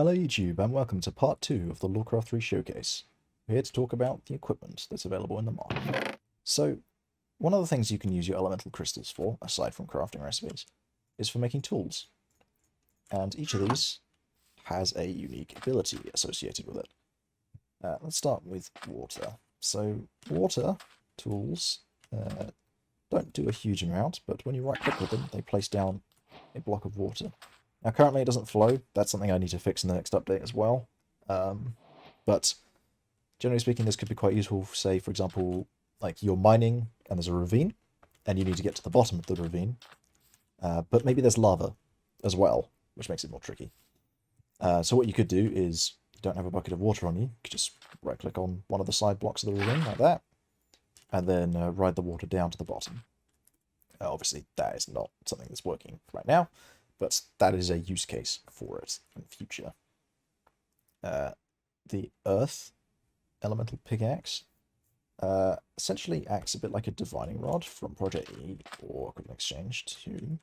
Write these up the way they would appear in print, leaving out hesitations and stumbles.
Hello YouTube and welcome to part 2 of the Lorecraft 3 showcase. We're here to talk about the equipment that's available in the mod. So, one of the things you can use your elemental crystals for, aside from crafting recipes, is for making tools. And each of these has a unique ability associated with it. Let's start with water. So, water tools don't do a huge amount, but when you right click with them, they place down a block of water. Now, currently it doesn't flow. That's something I need to fix in the next update as well. But generally speaking, this could be quite useful, say, for example, like you're mining and there's a ravine, and you need to get to the bottom of the ravine. But maybe there's lava as well, which makes it more tricky. So what you could do is, you don't have a bucket of water on you, you could just right-click on one of the side blocks of the ravine, like that, and then ride the water down to the bottom. Obviously, that is not something that's working right now, but that is a use case for it in the future. The Earth Elemental Pickaxe essentially acts a bit like a divining rod from Project E or Equipment Exchange 2,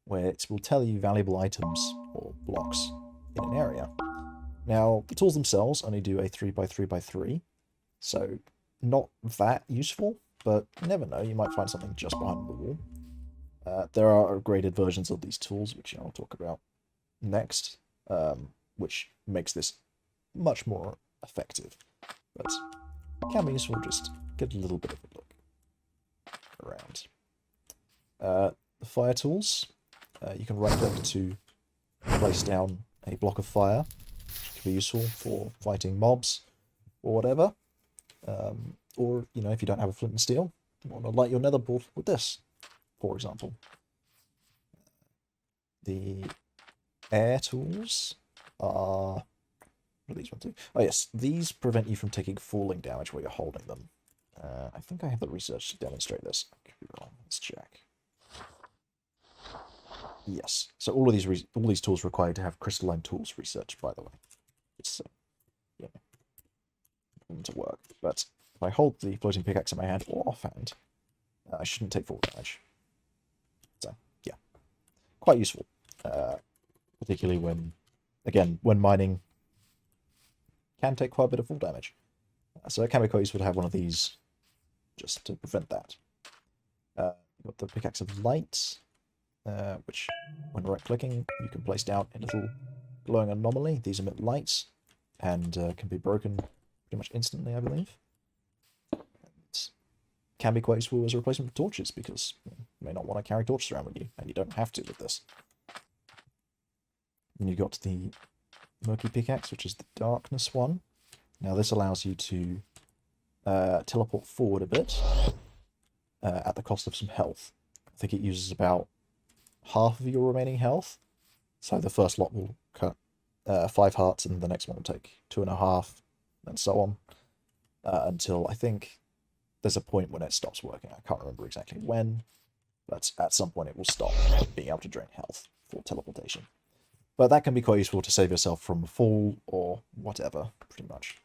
where it will tell you valuable items or blocks in an area. Now, the tools themselves only do a 3x3x3, so not that useful, but you never know, you might find something just behind the wall. There are upgraded versions of these tools, which I'll talk about next, which makes this much more effective. But it can be useful just get a little bit of a look around. The fire tools, you can right click to place down a block of fire, which can be useful for fighting mobs or whatever. Or, you know, if you don't have a flint and steel, you want to light your nether portal with this, for example. The air tools are... What do these ones do? Oh yes, these prevent you from taking falling damage while you're holding them. I think I have the research to demonstrate this. I could be wrong. Let's check. Yes, so all these tools require to have crystalline tools research, by the way. It's yeah, to work. But if I hold the floating pickaxe in my hand or offhand, I shouldn't take fall damage. So yeah, quite useful, particularly when, again, when mining can take quite a bit of fall damage. So it can be quite useful to have one of these just to prevent that. You've got the Pickaxe of Light, which, when right-clicking, you can place down a little glowing anomaly. These emit lights and can be broken pretty much instantly, I believe. And can be quite useful as a replacement for torches, because you may not want to carry torches around with you, and you don't have to with this. And you've got the Murky Pickaxe, which is the darkness one. Now this allows you to teleport forward a bit at the cost of some health. I think it uses about half of your remaining health. So the first lot will cut 5 hearts, and the next one will take 2.5, and so on. Until I think there's a point when it stops working. I can't remember exactly when, but at some point it will stop being able to drain health for teleportation. But that can be quite useful to save yourself from a fall or whatever, pretty much.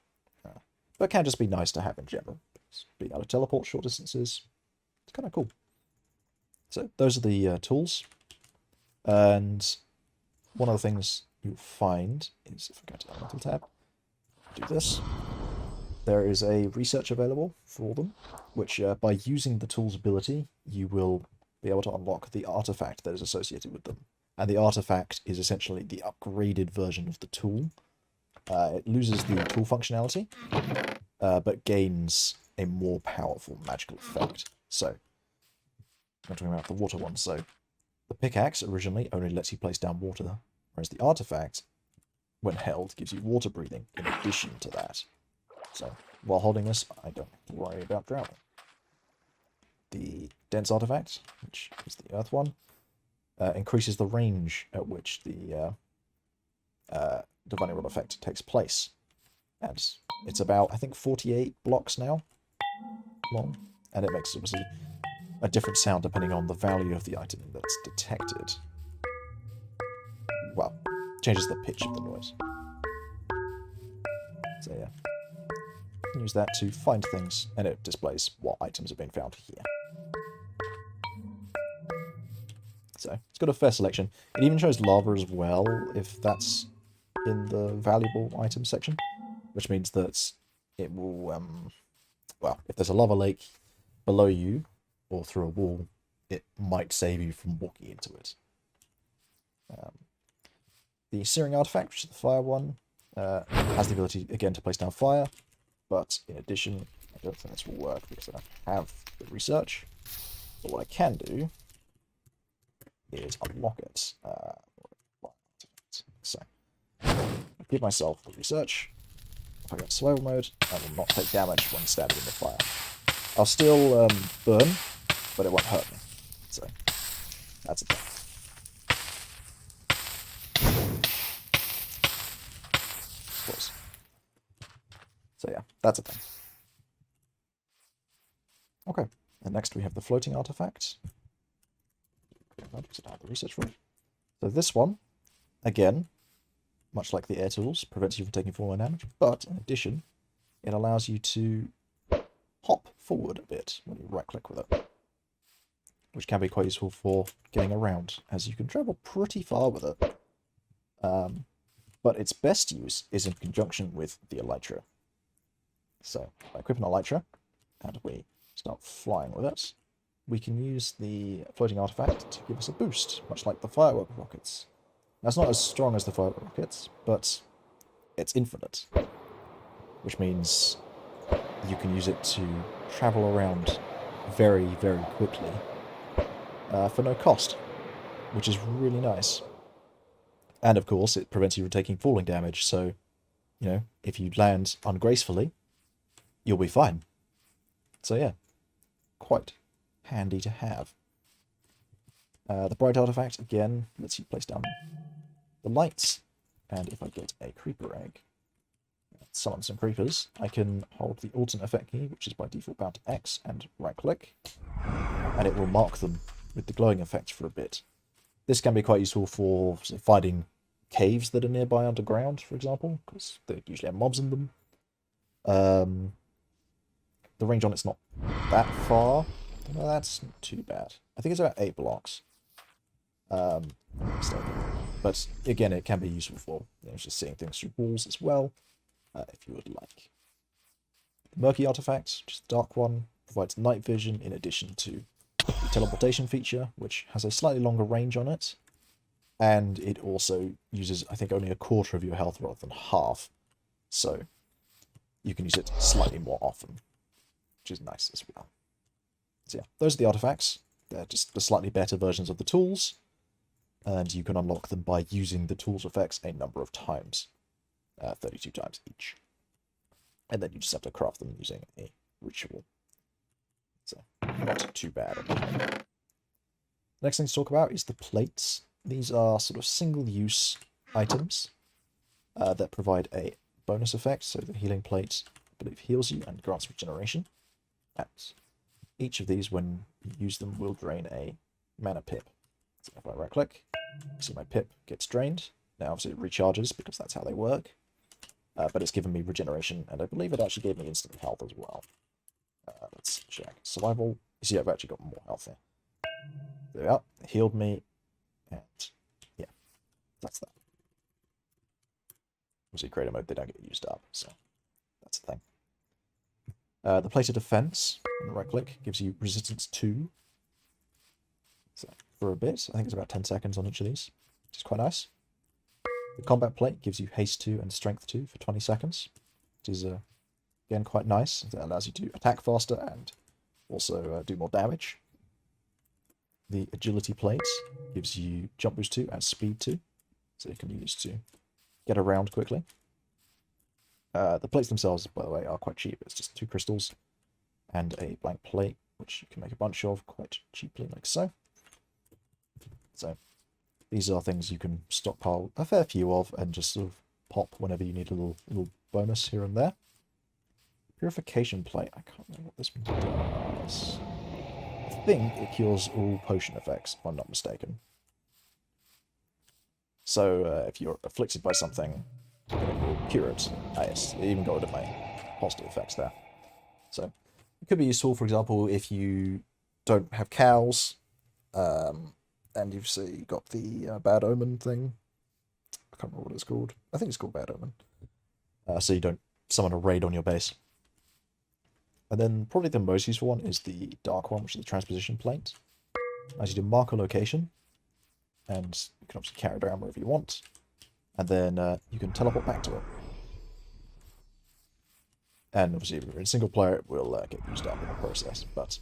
But it can just be nice to have in general. Being able to teleport short distances, it's kind of cool. So those are the tools. And one of the things you'll find is, if I go to the Elemental tab, do this. There is a research available for them, which by using the tool's ability, you will be able to unlock the artifact that is associated with them. And the artifact is essentially the upgraded version of the tool. It loses the tool functionality, but gains a more powerful magical effect. So, I'm talking about the water one. So, the pickaxe originally only lets you place down water, whereas the artifact, when held, gives you water breathing in addition to that. So, while holding this, I don't have to worry about drowning. The dense artifact, which is the earth one, increases the range at which the Divining Rod effect takes place. And it's about, I think, 48 blocks now long. And it makes, obviously, a different sound depending on the value of the item that's detected. Well, changes the pitch of the noise. So yeah. You can use that to find things, and it displays what items have been found here. So, it's got a fair selection. It even shows lava as well, if that's in the valuable items section, which means that it will, well, if there's a lava lake below you or through a wall, it might save you from walking into it. The Searing Artifact, which is the fire one, has the ability, again, to place down fire, but in addition, I don't think this will work because I don't have the research. But what I can do is unlock it. So, I give myself the research. If I go to survival mode, I will not take damage when standing in the fire. I'll still burn, but it won't hurt me. So, that's a thing. Of course. So yeah, that's a thing. Okay, and next we have the Floating Artifact. Because I don't have the research for it. So this one, again, much like the air tools, prevents you from taking falling damage, but in addition, it allows you to hop forward a bit when you right-click with it, which can be quite useful for getting around, as you can travel pretty far with it. But its best use is in conjunction with the Elytra. So, by equipping Elytra, and we start flying with it, we can use the Floating Artifact to give us a boost, much like the Firework Rockets. Now, it's not as strong as the Firework Rockets, but it's infinite, which means you can use it to travel around very, very quickly for no cost, which is really nice. And of course, it prevents you from taking falling damage, so, you know, if you land ungracefully, you'll be fine. So yeah, quite handy to have. The Bright Artifact, again, lets you place down the lights, and if I get a Creeper Egg, summon some creepers, I can hold the alternate effect key, which is by default bound to X, and right-click, and it will mark them with the glowing effect for a bit. This can be quite useful for fighting caves that are nearby underground, for example, because they usually have mobs in them. The range on it's not that far. No, that's not too bad. I think it's about 8 blocks. I'm not mistaken. But again, it can be useful for just seeing things through walls as well, if you would like. The Murky Artifact, just the dark one, provides night vision in addition to the teleportation feature, which has a slightly longer range on it. And it also uses, I think, only a quarter of your health rather than half. So you can use it slightly more often, which is nice as well. So yeah, those are the artifacts. They're just the slightly better versions of the tools. And you can unlock them by using the tools effects a number of times. 32 times each. And then you just have to craft them using a ritual. So, not too bad. Next thing to talk about is the plates. These are sort of single-use items that provide a bonus effect. So the healing plate, I believe, heals you and grants regeneration. And each of these, when you use them, will drain a mana pip. So if I right-click, see my pip gets drained. Now, obviously, it recharges because that's how they work. But it's given me regeneration, and I believe it actually gave me instant health as well. Let's check. Survival. You see, I've actually got more health here. There we are. It healed me, and yeah, that's that. Obviously, creator mode, they don't get used up, so that's the thing. The plate of defense, right-click, gives you resistance 2. So, for a bit. I think it's about 10 seconds on each of these, which is quite nice. The combat plate gives you haste 2 and strength 2 for 20 seconds, which is, again, quite nice. That allows you to attack faster and also do more damage. The agility plate gives you jump boost 2 and speed 2, so you can use to get around quickly. The plates themselves, by the way, are quite cheap. It's just 2 crystals and a blank plate, which you can make a bunch of quite cheaply, like so. So, these are things you can stockpile a fair few of and just sort of pop whenever you need a little bonus here and there. Purification plate. I can't remember what this one does. I think it cures all potion effects, if I'm not mistaken. So, if you're afflicted by something, it will cure it. Ah, yes, it even got rid of my positive effects there. So, it could be useful, for example, if you don't have cows, and you've got the bad omen thing. I can't remember what it's called. I think it's called Bad Omen. So you don't summon a raid on your base. And then probably the most useful one is the dark one, which is the transposition plate. As you do mark a location, and you can obviously carry it around wherever you want, and then you can teleport back to it. And obviously, if you're in single player, it will get used up in the process, but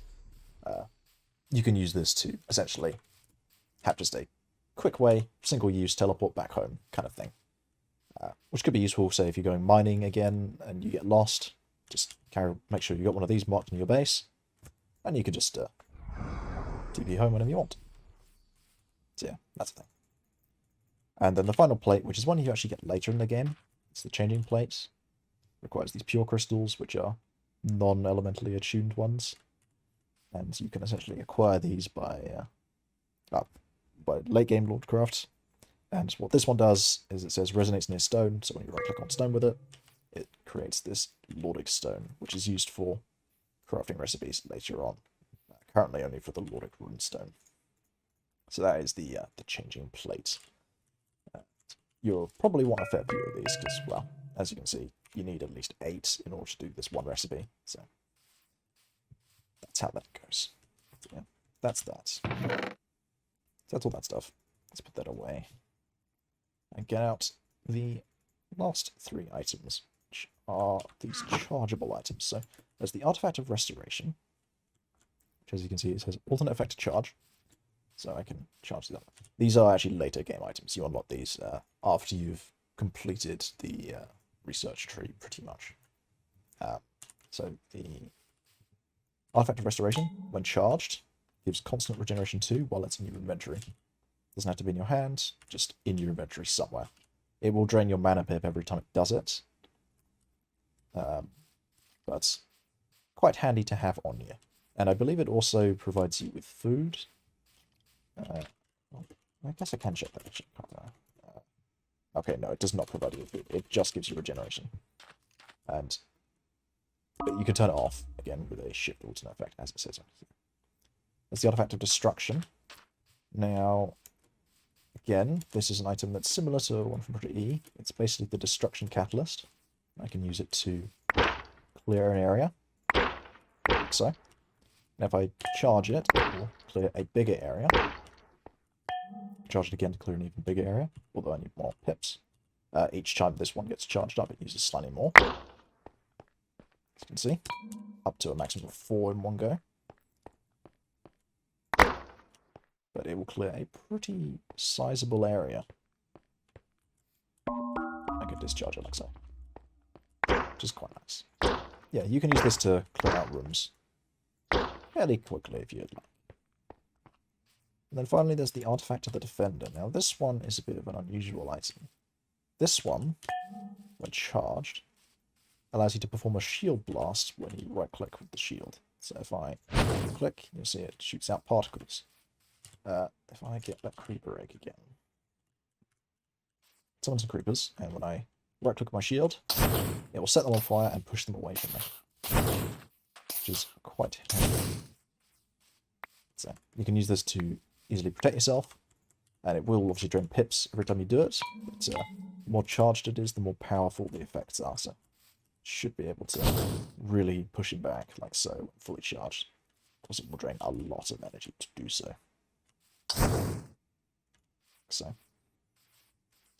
you can use this to essentially have just a quick way, single use, teleport back home kind of thing. Which could be useful, say, if you're going mining again and you get lost, just make sure you got one of these marked in your base, and you can just TP home whenever you want. So yeah, that's the thing. And then the final plate, which is one you actually get later in the game, it's the changing plate. Requires these pure crystals, which are non-elementally attuned ones. And you can essentially acquire these by late game Lordcraft. And what this one does is it says resonates near stone, so when you right click on stone with it, it creates this Lordic stone, which is used for crafting recipes later on. Currently only for the Lordic runestone. So that is the changing plate. You'll probably want a fair few of these, because, well, as you can see, you need at least 8 in order to do this one recipe. So that's how that goes. So, yeah, that's that. So that's all that stuff. Let's put that away. And get out the last 3 items, which are these chargeable items. So there's the Artifact of Restoration, which, as you can see, it says alternate effect to charge. So I can charge them. These are actually later game items. You unlock these after you've completed the research tree, pretty much. So the Artifact of Restoration, when charged, gives constant regeneration 2 while it's in your inventory. Doesn't have to be in your hand, just in your inventory somewhere. It will drain your mana pip every time it does it. But quite handy to have on you. And I believe it also provides you with food. I guess I can check that actually. Okay, no, it does not provide you with food. It just gives you regeneration. But you can turn it off, again, with a shift alternate effect, as it says on here. There's the Artifact of Destruction. Now, again, this is an item that's similar to one from Project E. It's basically the Destruction Catalyst. I can use it to clear an area, like so. And if I charge it, it will clear a bigger area. Charge it again to clear an even bigger area, although I need more pips. Each time this one gets charged up, it uses slightly more. As you can see, up to a maximum of 4 in one go. But it will clear a pretty sizable area. I can discharge it like so, which is quite nice. Yeah, you can use this to clear out rooms fairly quickly if you'd like. And then finally there's the Artifact of the Defender. Now this one is a bit of an unusual item. This one, when charged, allows you to perform a shield blast when you right click with the shield. So if I click, you'll see it shoots out particles. If I get that creeper egg again, summon some creepers, and when I right click my shield, it will set them on fire and push them away from me, which is quite handy. So you can use this to easily protect yourself, and it will obviously drain pips every time you do it, but the more charged it is, the more powerful the effects are, so should be able to really push it back like so, fully charged. Of course, it will drain a lot of energy to do so. So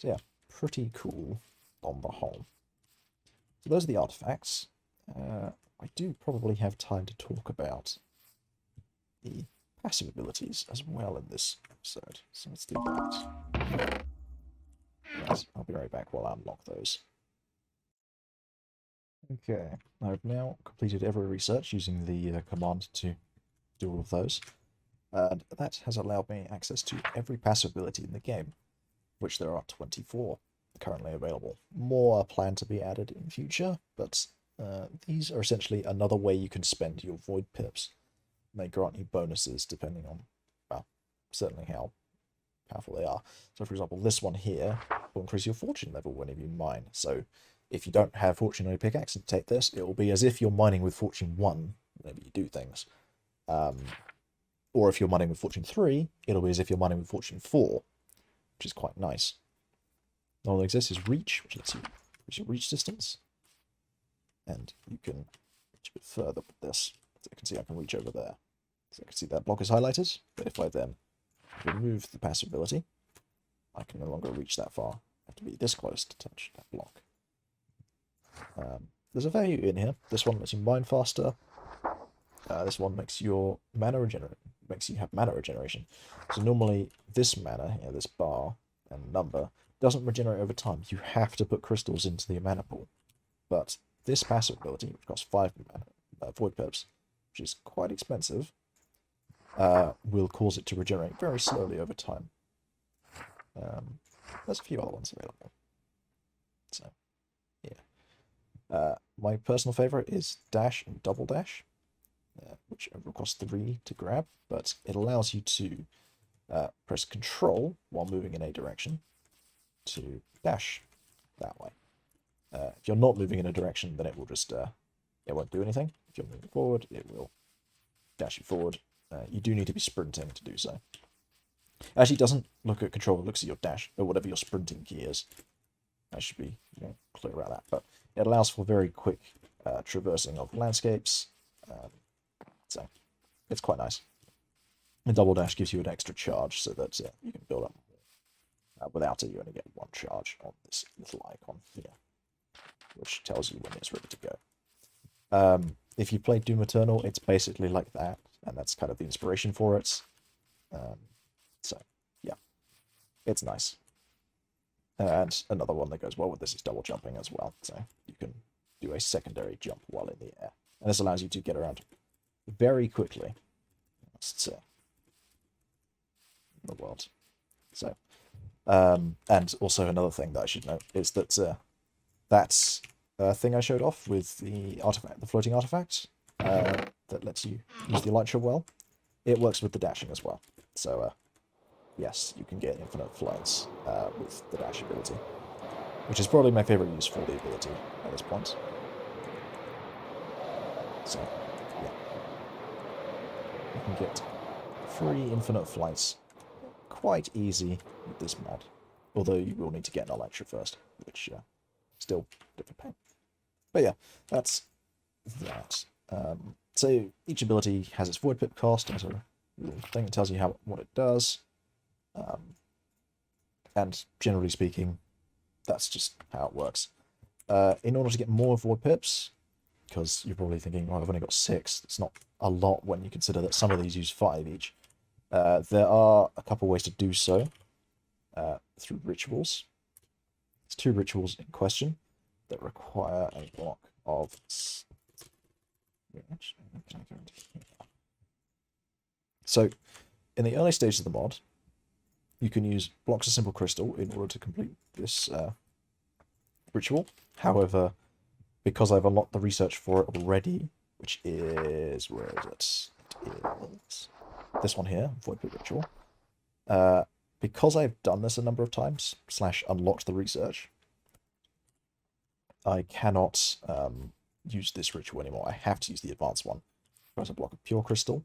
yeah, pretty cool on the whole. So those are the artifacts. I do probably have time to talk about the passive abilities as well in this episode, so let's do that. Yes, I'll be right back while I unlock those. Okay, I've now completed every research using the command to do all of those, and that has allowed me access to every passive ability in the game, which there are 24 currently available. More are planned to be added in future, but these are essentially another way you can spend your void pips. They grant you bonuses depending on, well, certainly how powerful they are. So for example, this one here will increase your fortune level whenever you mine. So if you don't have fortune on your pickaxe and take this, it will be as if you're mining with fortune 1 whenever you do things. Or if you're mining with fortune 3, it'll be as if you're mining with fortune 4, which is quite nice. All that exists is reach, which lets you reach your reach distance. And you can reach a bit further with this. So you can see I can reach over there. So I can see that block is highlighted, but if I then remove the passive ability, I can no longer reach that far. I have to be this close to touch that block. There's a value in here. This one lets you mine faster. This one makes your mana regenerate, makes you have mana regeneration. So normally this mana, this bar and number, doesn't regenerate over time. You have to put crystals into the mana pool. But this passive ability, which costs 5 mana, void pips, which is quite expensive, will cause it to regenerate very slowly over time. There's a few other ones available. So, yeah. My personal favorite is dash and double dash, which costs 3 to grab, but it allows you to press control while moving in a direction to dash that way. If you're not moving in a direction, then it will just, it won't do anything. If you're moving forward, it will dash you forward. You do need to be sprinting to do so. Actually, it doesn't look at control, it looks at your dash, or whatever your sprinting key is. I should be clear about that. But it allows for very quick traversing of landscapes. So it's quite nice. The double dash gives you an extra charge so that you can build up more. Without it, you only get 1 charge on this little icon here, which tells you when it's ready to go. If you play Doom Eternal, it's basically like that, and that's kind of the inspiration for it. So, yeah, it's nice. And another one that goes well with this is double jumping as well. So you can do a secondary jump while in the air. And this allows you to get around very quickly, I must say, in the world. So, and also another thing that I should note is that that thing I showed off with the artifact, the floating artifact, that lets you use the elytra well, it works with the dashing as well. So, yes, you can get infinite flights with the dash ability, which is probably my favorite use for the ability at this point. So, yeah. You can get 3 infinite flights quite easy with this mod, although you will need to get an elytra first, which still different pain. But yeah, that's that. So each ability has its void pip cost as a little thing that tells you what it does. And generally speaking, that's just how it works. In order to get more void pips, because you're probably thinking, well, I've only got 6, it's not a lot when you consider that some of these use 5 each. There are a couple ways to do so through rituals. There's 2 rituals in question that require a block of... So, in the early stages of the mod, you can use blocks of simple crystal in order to complete this ritual. However, because I've unlocked the research for it already, which is... where is it? It is this one here, Void Pit Ritual. Because I've done this a number of times, / unlocked the research, I cannot use this ritual anymore. I have to use the advanced one. Press a block of pure crystal.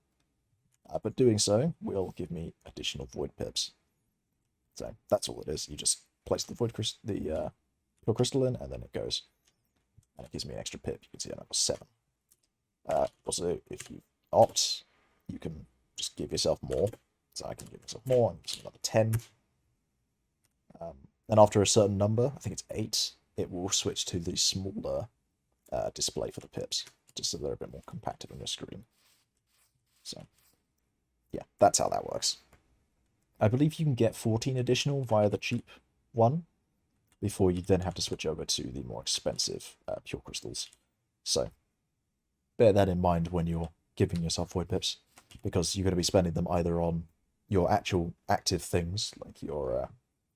But doing so will give me additional void pips. So that's all it is. You just place the pure crystal in, and then it goes. And it gives me an extra pip. You can see I got 7. Also, if you opt, you can just give yourself more. So I can give myself more, and just another 10. And after a certain number, I think it's 8, it will switch to the smaller display for the pips, just so they're a bit more compacted on your screen. So, yeah, that's how that works. I believe you can get 14 additional via the cheap one, before you then have to switch over to the more expensive pure crystals. So, bear that in mind when you're giving yourself void pips, because you're going to be spending them either on your actual active things, like your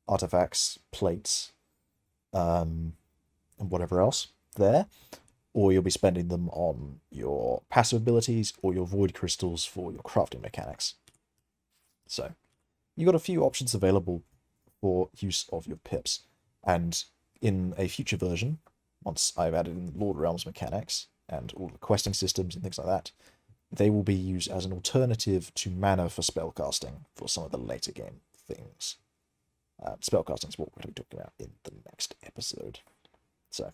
artifacts, plates, and whatever else there, or you'll be spending them on your passive abilities or your void crystals for your crafting mechanics. So, you've got a few options available for use of your pips, and in a future version, once I've added in Lord Realms mechanics and all the questing systems and things like that, they will be used as an alternative to mana for spellcasting for some of the later game things. Spellcasting is what we're going to be talking about in the next episode. So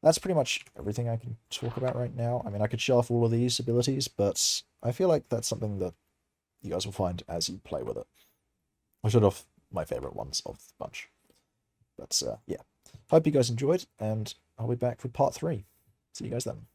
that's pretty much everything I can talk about right now. I mean, I could show off all of these abilities, but I feel like that's something that you guys will find as you play with it. I showed off my favorite ones of the bunch. But yeah, hope you guys enjoyed, and I'll be back for part 3. See you guys then.